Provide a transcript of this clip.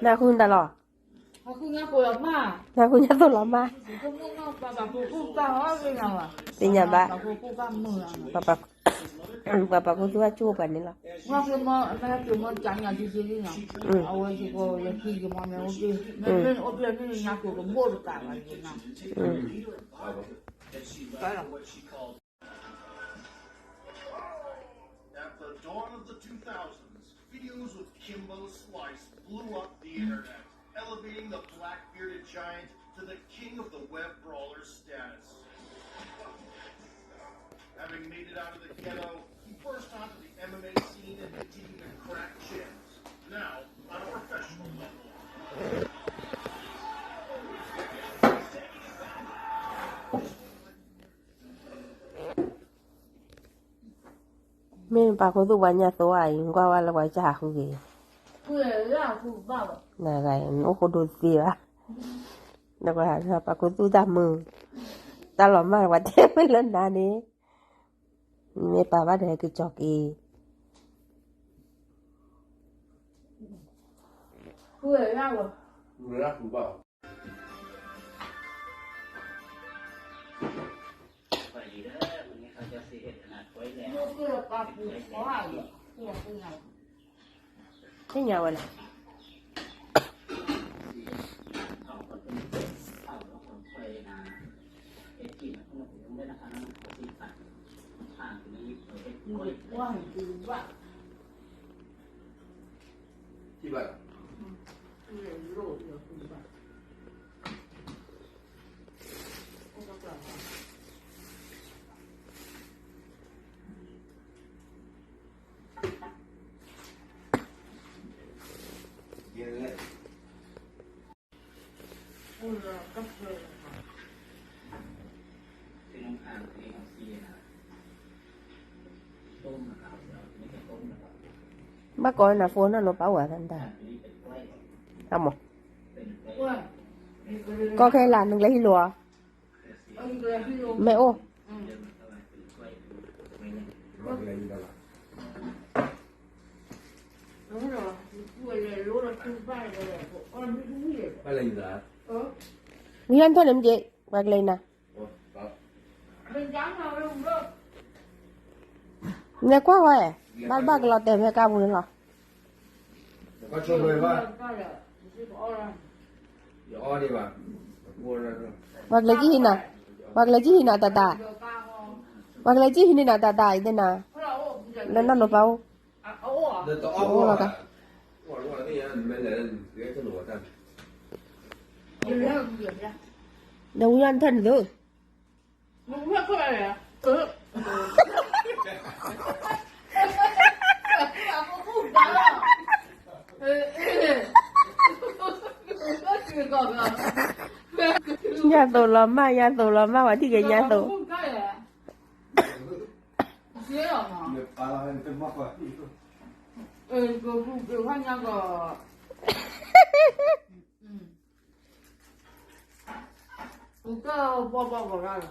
นาคุณตลอด Akunya koyama. นาคุณยาตัวล้อมา Kamu nak papa kuku kau apa nama? เป็นยังบ้า Papa kuku kamu lah. ปะปะปะปะกูตัวจูบกันนี่หรอ Wah cuma nak cuma jangan di sini lah. Awak juga yang pergi mana oke. Mungkin oke ni nak aku kembur kawan ni nak. At the dawn of the 2000s, videos with Kimbo Slice blew up the internet, elevating the black-bearded giant to the king of the web brawler status. Having made it out of the ghetto, he burst onto the MMA scene and continued to crack gems. Now, on a professional level. ไม่ปะกูตัววันยาตัวไอ้กว่าวันละวันจะหาคุย 对，让aku bawa. น่าไงโอ้โหดูสิวะแล้วก็หาปะกูตัวตามมือตลอดมากว่าเทปไม่เล่นนานนี้ไม่ปะว่าเดี๋ยวกูจอกอี 对，让我。 người ra thủ bảo 我这个把不花了，我不要。 ใช่ยังวะล่ะ我很苦吧。 ที่แบบ 对，肉也苦吧。我不管了。 เย็นเลย 我了，不是。 เมื่อก่อนน่ะโฟนน่ะลบเอาไว้ทันทีทำหมด 喂， ก็แค่ร้านหนึ่งเลยที่รัว 一个人去弄。 ไม่โอ้ ว่าอะไรอยู่ตลอด 怎么着？我这揉了吃饭的嘞，我没注意。 ว่าอะไรอยู่ตลอด นี่นั่นเท่านั้นเจ๊ไปเลยนะ โอ้ครับ 没讲到用不？ เนี่ยกว่าไว้บ้านบ้านเราเต็มให้กล้าบุญหรอ แล้วก็ชวนเลยว่า 干了，你去跑了。 เดี๋ยวอ้อดีกว่าบัวนะ บักเลยจีหินะบักเลยจีหินะตาตา 就干哦。 บักเลยจีหินะตาตาอีเดนะ 后来我不在。 แล้วนั่นลบเอา 啊哦啊。 เดินต่ออ้อว่าว่านี่อ่ะไม่เลยเรียกตำรวจกัน 有人有人。 เดี๋ยวยันท่านดู 我不要过来了。我不干了。这个哥哥。 ยาโตล้อมมากยาโตล้อมมากว่าที่แกยาโต 不干了。谁了嘛？ เดี๋ยวปลาเราเป็นมากกว่า 给换那个。嗯。不够包包我干了。